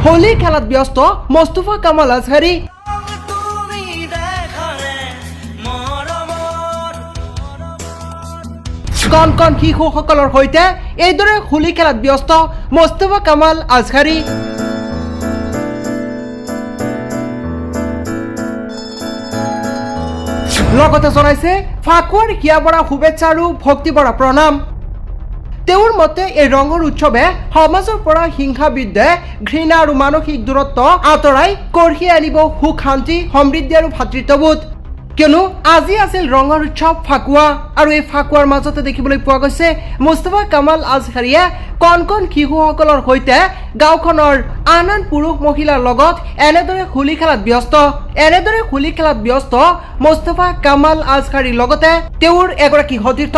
হোলী খেলাত ব্যস্ত মোস্তফা কামাল আজহাৰী। কণ কণ শিশুসকলৰ সৈতে এইদৰে হোলী খেলাত ব্যস্ত মোস্তফা কামাল আজহাৰী। লগতে জনাইছে ফাকুৱাৰ হিয়াবৰা শুভেচ্ছা আৰু ভক্তিবৰা প্ৰণাম। তেওঁৰ মতে এই ৰঙৰ উৎসৱে সমাজৰ পৰা হিংসা বিদ্বেষ ঘৃণা আৰু মানসিক দূৰত্ব আঁতৰাই কঢ়িয়াই আনিব সুখ শান্তি সমৃদ্ধি আৰু ভাতৃত্ববোধ। কিয়নো আজি আছিল ৰঙৰ উৎসৱ ফাকুৱা আৰু এই ফাকুৱাৰ মাজতে দেখিবলৈ পোৱা গৈছে মোস্তফা কামাল আজহাৰীয়ে কণ কণ শিশুসকলৰ সৈতে গাঁওখনৰ আন আন পুৰুষ মহিলাৰ লগত এনেদৰে হোলী খেলাত ব্যস্ত মোস্তফা কামাল আজহাৰীৰ লগতে তেওঁৰ এগৰাকী সতীৰ্থ।